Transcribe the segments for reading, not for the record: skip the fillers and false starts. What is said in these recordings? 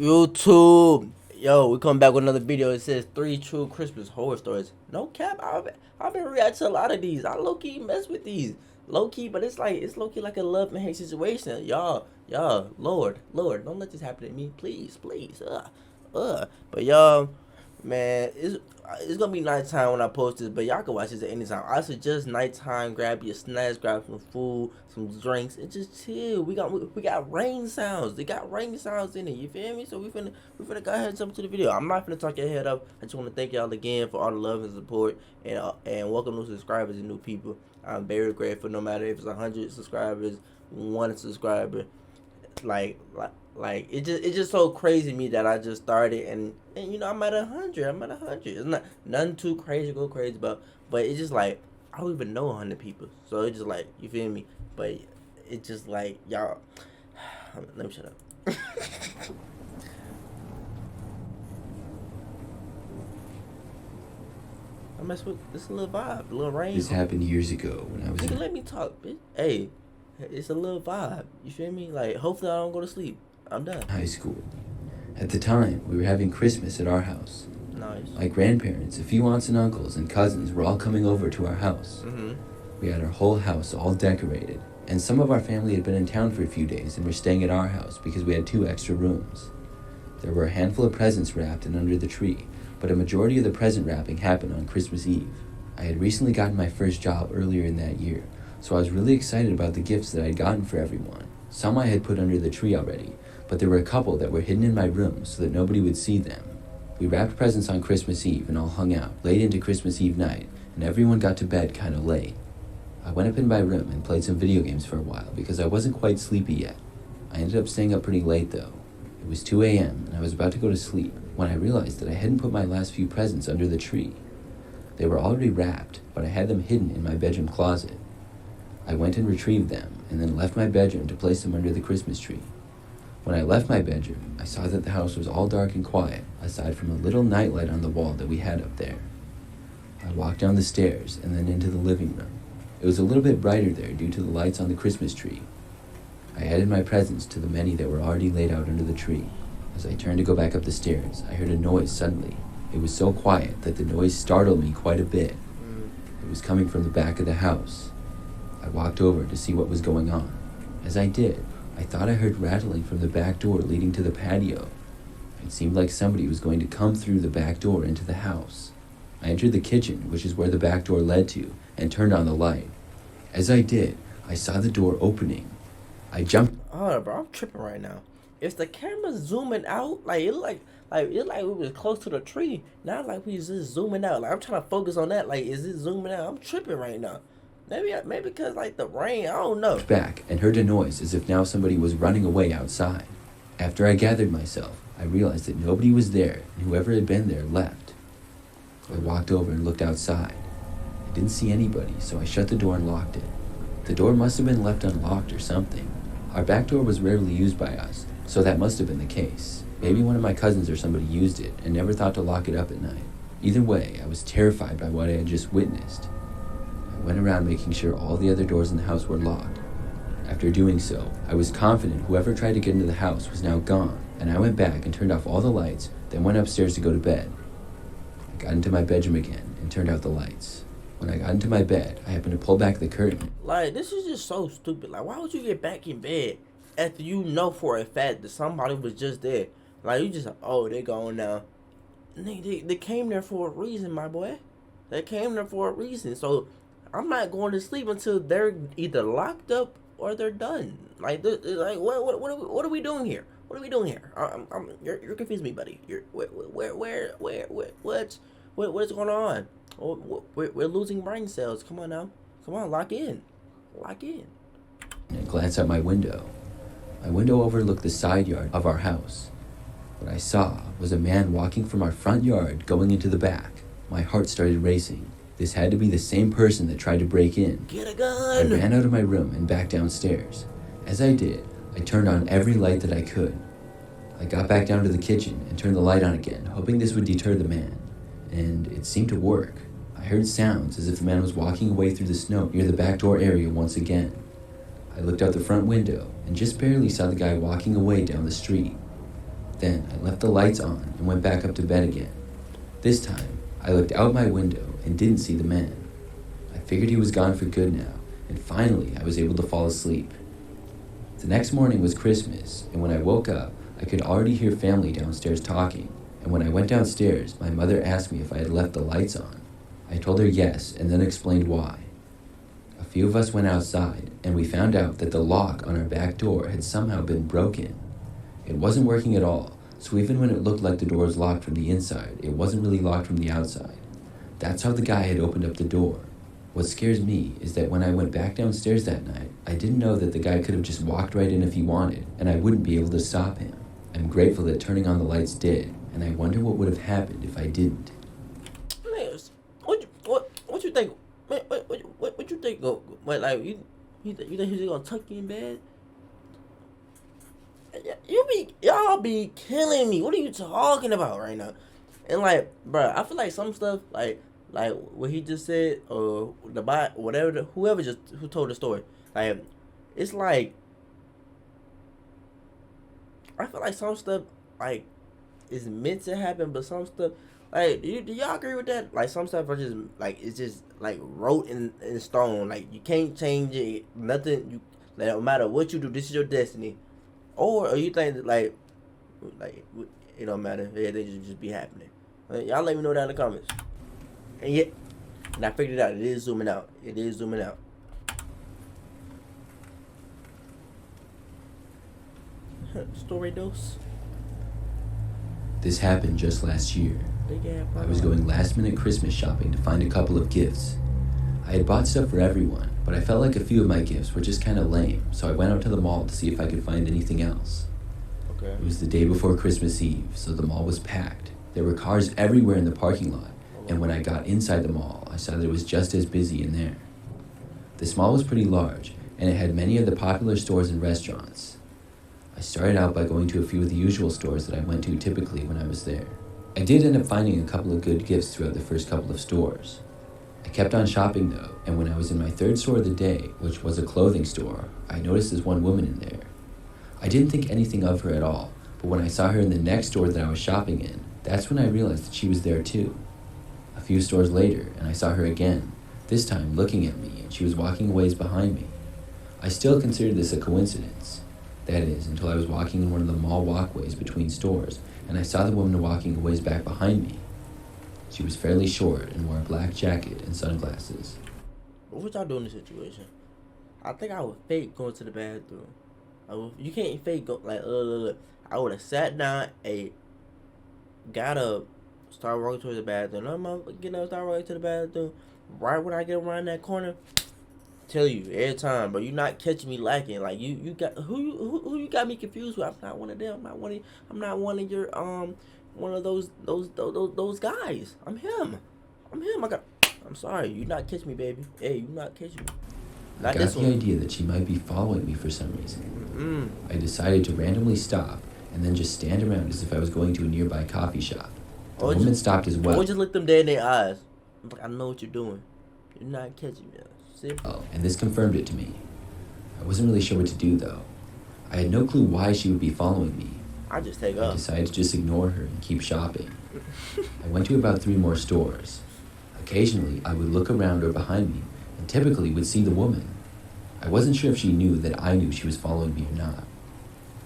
YouTube. Yo, we come back with another video. It says 3 true Christmas horror stories. No cap, I've been reacting to a lot of these. I low-key mess with these. Low-key, but it's low-key like a love and hate situation. Y'all, Lord, don't let this happen to me. Please. But y'all, man, it's gonna be nighttime when I post this, but y'all can watch this at any time. I suggest nighttime. Grab your snacks, grab some food, some drinks, and just chill. We got rain sounds. They got rain sounds in it. You feel me? So we finna go ahead and jump to the video. I'm not finna talk your head up. I just want to thank y'all again for all the love and support, and welcome new subscribers and new people. I'm very grateful. No matter if it's 100 subscribers, 1 subscriber, like it's just so crazy to me that I just started and you know I'm at 100. It's not nothing too crazy, go crazy, but it's just like I don't even know 100 people, so it's just like, you feel me? But it's just like, y'all, let me shut up. I mess with this little vibe, a little rain. This happened years ago when I was in... Let me talk, bitch. Hey, it's a little vibe. You feel me? Like, hopefully I don't go to sleep. I'm done. High school. At the time, we were having Christmas at our house. Nice. My grandparents, a few aunts and uncles, and cousins were all coming over to our house. We had our whole house all decorated, and some of our family had been in town for a few days and were staying at our house because we had 2 extra rooms. There were a handful of presents wrapped and under the tree, but a majority of the present wrapping happened on Christmas Eve. I had recently gotten my first job earlier in that year, so I was really excited about the gifts that I had gotten for everyone. Some I had put under the tree already, but there were a couple that were hidden in my room so that nobody would see them. We wrapped presents on Christmas Eve and all hung out late into Christmas Eve night, and everyone got to bed kind of late. I went up in my room and played some video games for a while because I wasn't quite sleepy yet. I ended up staying up pretty late though. It was 2 a.m. and I was about to go to sleep when I realized that I hadn't put my last few presents under the tree. They were already wrapped, but I had them hidden in my bedroom closet. I went and retrieved them and then left my bedroom to place them under the Christmas tree. When I left my bedroom, I saw that the house was all dark and quiet, aside from a little nightlight on the wall that we had up there. I walked down the stairs and then into the living room. It was a little bit brighter there due to the lights on the Christmas tree. I added my presents to the many that were already laid out under the tree. As I turned to go back up the stairs, I heard a noise suddenly. It was so quiet that the noise startled me quite a bit. It was coming from the back of the house. I walked over to see what was going on. As I did, I thought I heard rattling from the back door leading to the patio. It seemed like somebody was going to come through the back door into the house. I entered the kitchen, which is where the back door led to, and turned on the light. As I did, I saw the door opening. I jumped. Oh, bro, I'm tripping right now. Is the camera zooming out? It like we was close to the tree. Not like we just zooming out. Like, I'm trying to focus on that. Like, is it zooming out? I'm tripping right now. Maybe because like the rain. I don't know. Back and heard a noise as if now somebody was running away outside. After I gathered myself, I realized that nobody was there, and whoever had been there left. I walked over and looked outside. I didn't see anybody, so I shut the door and locked it. The door must have been left unlocked or something. Our back door was rarely used by us, so that must have been the case. Maybe one of my cousins or somebody used it and never thought to lock it up at night. Either way, I was terrified by what I had just witnessed. I went around making sure all the other doors in the house were locked. After doing so, I was confident whoever tried to get into the house was now gone, and I went back and turned off all the lights, then went upstairs to go to bed. I got into my bedroom again and turned out the lights. When I got into my bed, I happened to pull back the curtain. Like, this is just so stupid. Like, why would you get back in bed after you know for a fact that somebody was just there? Like, you just, oh, they're gone now. They came there for a reason, my boy. They came there for a reason. So, I'm not going to sleep until they're either locked up or they're done. Like, what are we doing here? What are we doing here? You're confusing me, buddy. What's going on? We're losing brain cells. Come on now. Come on, lock in. And glanced out my window. My window overlooked the side yard of our house. What I saw was a man walking from our front yard going into the back. My heart started racing. This had to be the same person that tried to break in. Get a gun! I ran out of my room and back downstairs. As I did, I turned on every light that I could. I got back down to the kitchen and turned the light on again, hoping this would deter the man. And it seemed to work. I heard sounds as if the man was walking away through the snow near the back door area once again. I looked out the front window and just barely saw the guy walking away down the street. Then I left the lights on and went back up to bed again. This time, I looked out my window and didn't see the man. I figured he was gone for good now, and finally I was able to fall asleep. The next morning was Christmas, and when I woke up, I could already hear family downstairs talking, and when I went downstairs, my mother asked me if I had left the lights on. I told her yes, and then explained why. A few of us went outside, and we found out that the lock on our back door had somehow been broken. It wasn't working at all, so even when it looked like the door was locked from the inside, it wasn't really locked from the outside. That's how the guy had opened up the door. What scares me is that when I went back downstairs that night, I didn't know that the guy could have just walked right in if he wanted, and I wouldn't be able to stop him. I'm grateful that turning on the lights did, and I wonder what would have happened if I didn't. What you think? What you think? Like you think he's gonna tuck you in bed? Y'all be killing me. What are you talking about right now? And like, bro, I feel like some stuff like what he just said, or whoever who told the story, like, it's like, I feel like some stuff like is meant to happen, but some stuff, like, do y'all agree with that? Like, some stuff are just like, it's just like wrote in stone. Like, you can't change it. Nothing. Like, no matter what you do, this is your destiny. Or you think that like it don't matter. Everything just be happening. Y'all let me know down in the comments. And yet, and I figured it out. It is zooming out. Story dose. This happened just last year. I was going last-minute Christmas shopping to find a couple of gifts. I had bought stuff for everyone, but I felt like a few of my gifts were just kind of lame, so I went out to the mall to see if I could find anything else. Okay. It was the day before Christmas Eve, so the mall was packed. There were cars everywhere in the parking lot, and when I got inside the mall, I saw that it was just as busy in there. This mall was pretty large, and it had many of the popular stores and restaurants. I started out by going to a few of the usual stores that I went to typically when I was there. I did end up finding a couple of good gifts throughout the first couple of stores. I kept on shopping though, and when I was in my third store of the day, which was a clothing store, I noticed this one woman in there. I didn't think anything of her at all, but when I saw her in the next store that I was shopping in, that's when I realized that she was there too. A few stores later, and I saw her again, this time looking at me, and she was walking a ways behind me. I still considered this a coincidence. That is, until I was walking in one of the mall walkways between stores, and I saw the woman walking a ways back behind me. She was fairly short and wore a black jacket and sunglasses. What y'all do in this situation? I think I would fake going to the bathroom. You can't fake go like I would have sat down, got up, started walking towards the bathroom. I'm getting up, start walking to the bathroom. Right when I get around that corner, tell you every time, but you not catching me lacking. Like you got who you got me confused with. I'm not one of them. I'm not one of your one of those guys. I'm him. I'm sorry. You not catch me, baby. Hey, you not catch me. I got the idea that she might be following me for some reason. I decided to randomly stop and then just stand around as if I was going to a nearby coffee shop. The woman stopped as well. Or just look them dead in their eyes. I'm like, I know what you're doing. You're not catching me. See? Oh, and this confirmed it to me. I wasn't really sure what to do though. I had no clue why she would be following me. I just take up. I decided to just ignore her and keep shopping. I went to about 3 more stores. Occasionally, I would look around or behind me, and typically would see the woman. I wasn't sure if she knew that I knew she was following me or not.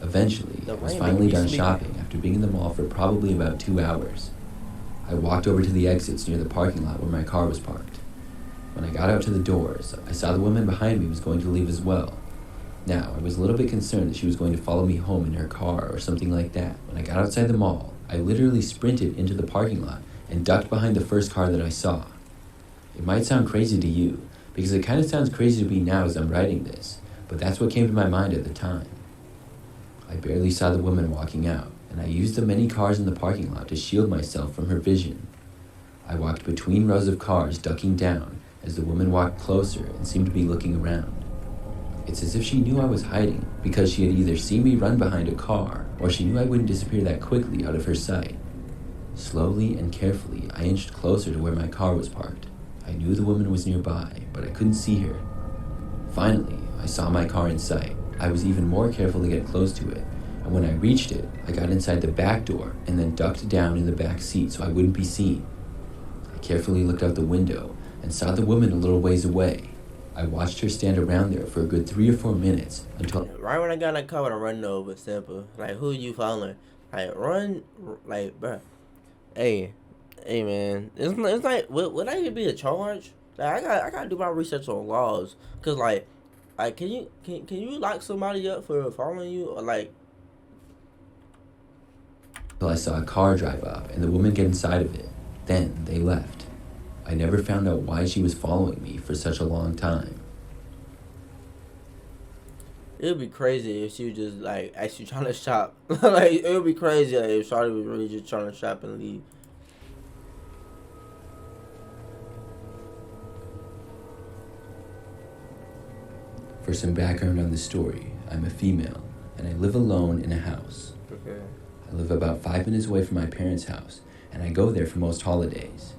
Eventually, I was finally done shopping after being in the mall for probably about 2 hours. I walked over to the exits near the parking lot where my car was parked. When I got out to the doors, I saw the woman behind me was going to leave as well. Now, I was a little bit concerned that she was going to follow me home in her car or something like that. When I got outside the mall, I literally sprinted into the parking lot and ducked behind the first car that I saw. It might sound crazy to you, because it kind of sounds crazy to me now as I'm writing this, but that's what came to my mind at the time. I barely saw the woman walking out, and I used the many cars in the parking lot to shield myself from her vision. I walked between rows of cars, ducking down, as the woman walked closer and seemed to be looking around. It's as if she knew I was hiding, because she had either seen me run behind a car, or she knew I wouldn't disappear that quickly out of her sight. Slowly and carefully, I inched closer to where my car was parked. I knew the woman was nearby, but I couldn't see her. Finally, I saw my car in sight. I was even more careful to get close to it, And when I reached it, I got inside the back door and then ducked down in the back seat so I wouldn't be seen. I carefully looked out the window and saw the woman a little ways away. I watched her stand around there for a good 3 or 4 minutes until... Right when I got in that car, I'm running over. Simple. Like, who you following? Like, run. Like, bruh. Hey, man. It's like, would that even be a charge? Like, I gotta do my research on laws. Cause like, can you lock somebody up for following you, or like? Until I saw a car drive up and the woman get inside of it. Then they left. I never found out why she was following me for such a long time. It would be crazy if she was just like actually trying to shop. Like, it would be crazy if Shawty was really just trying to shop and leave. For some background on the story, I'm a female and I live alone in a house. Okay. I live about 5 minutes away from my parents' house and I go there for most holidays.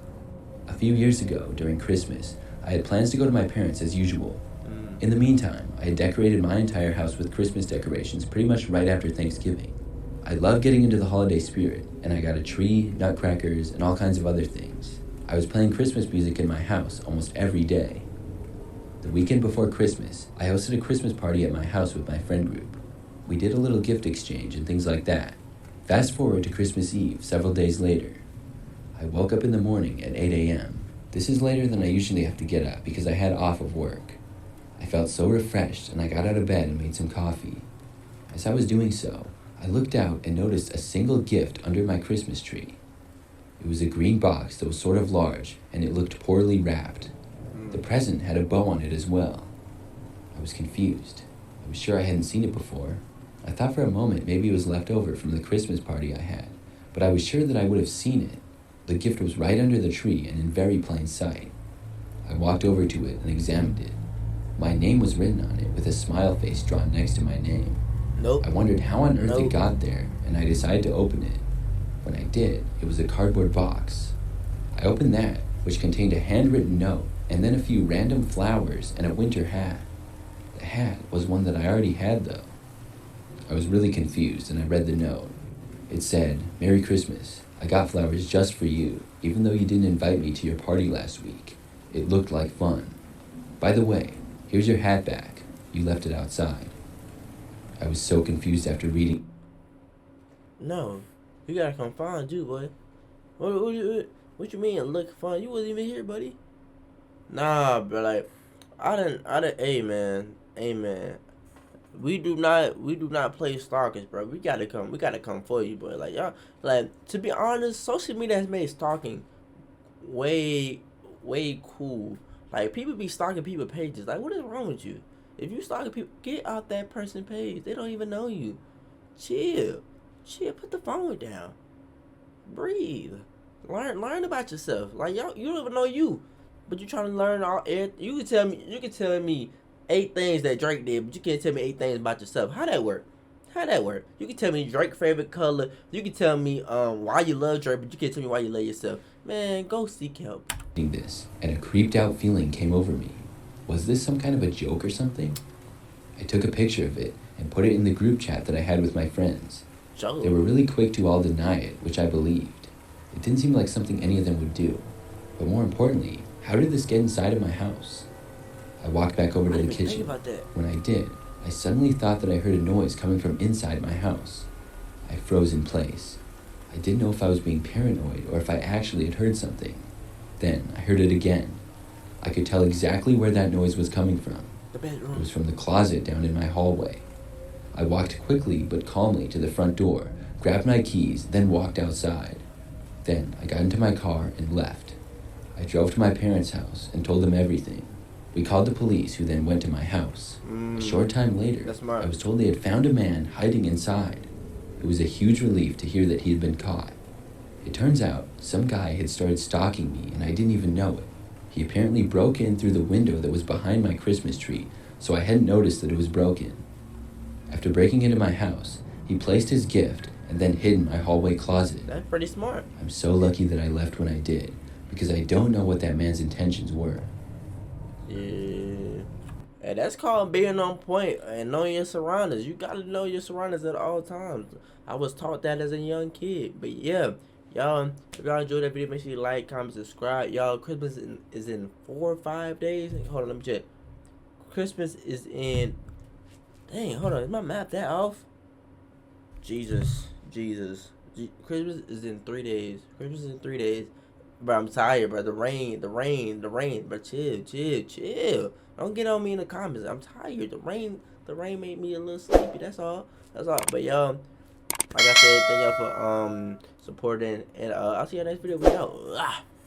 A few years ago, during Christmas, I had plans to go to my parents' as usual. In the meantime, I had decorated my entire house with Christmas decorations pretty much right after Thanksgiving. I love getting into the holiday spirit, and I got a tree, nutcrackers, and all kinds of other things. I was playing Christmas music in my house almost every day. The weekend before Christmas, I hosted a Christmas party at my house with my friend group. We did a little gift exchange and things like that. Fast forward to Christmas Eve, several days later. I woke up in the morning at 8 a.m. This is later than I usually have to get up because I had off of work. I felt so refreshed and I got out of bed and made some coffee. As I was doing so, I looked out and noticed a single gift under my Christmas tree. It was a green box that was sort of large and it looked poorly wrapped. The present had a bow on it as well. I was confused. I was sure I hadn't seen it before. I thought for a moment maybe it was left over from the Christmas party I had, but I was sure that I would have seen it. The gift was right under the tree and in very plain sight. I walked over to it and examined it. My name was written on it with a smile face drawn next to my name. Nope. I wondered how on earth it got there, and I decided to open it. When I did, it was a cardboard box. I opened that, which contained a handwritten note, and then a few random flowers and a winter hat. The hat was one that I already had, though. I was really confused, and I read the note. It said, "Merry Christmas. I got flowers just for you, even though you didn't invite me to your party last week. It looked like fun. By the way, here's your hat back. You left it outside." I was so confused after reading. No, you gotta come find you, boy. What you mean? Look fun? You wasn't even here, buddy. Nah, bro. Like, I didn't. Hey, man. We do not play stalkers, bro. We gotta come for you, bro. Like, y'all, like, to be honest, social media has made stalking way cool. Like, people be stalking people's pages. Like, what is wrong with you? If you stalking people, get out that person's page. They don't even know you. Chill. Put the phone down. Breathe. Learn about yourself. Like, y'all, you don't even know you, but you trying to learn all. You can tell me 8 things that Drake did, but you can't tell me 8 things about yourself. How that work? You can tell me Drake's favorite color. You can tell me why you love Drake, but you can't tell me why you love yourself. Man, go seek help. This, and a creeped out feeling came over me. Was this some kind of a joke or something? I took a picture of it and put it in the group chat that I had with my friends. Joke. They were really quick to all deny it, which I believed. It didn't seem like something any of them would do. But more importantly, how did this get inside of my house? I walked back over to the kitchen. Think about that. When I did, I suddenly thought that I heard a noise coming from inside my house. I froze in place. I didn't know if I was being paranoid or if I actually had heard something. Then I heard it again. I could tell exactly where that noise was coming from. The bedroom. It was from the closet down in my hallway. I walked quickly but calmly to the front door, grabbed my keys, then walked outside. Then I got into my car and left. I drove to my parents' house and told them everything. We called the police, who then went to my house. A short time later, I was told they had found a man hiding inside. It was a huge relief to hear that he had been caught. It turns out some guy had started stalking me and I didn't even know it. He apparently broke in through the window that was behind my Christmas tree, so I hadn't noticed that it was broken. After breaking into my house, he placed his gift and then hid in my hallway closet. That's pretty smart. I'm so lucky that I left when I did, because I don't know what that man's intentions were. Yeah. Hey, that's called being on point and knowing your surroundings. You gotta know your surroundings at all times. I was taught that as a young kid. But yeah, y'all, if y'all enjoyed that video, make sure you like, comment, subscribe. Y'all, Christmas is in 4 or 5 days. Hold on, let me check. Christmas is in. Dang, hold on. Is my math that off? Jesus. Christmas is in 3 days. Christmas is in 3 days. Bro, I'm tired, bro. The rain. But chill. Don't get on me in the comments. I'm tired. The rain made me a little sleepy. That's all. But y'all, like I said, thank y'all for supporting, and I'll see you next video. We out.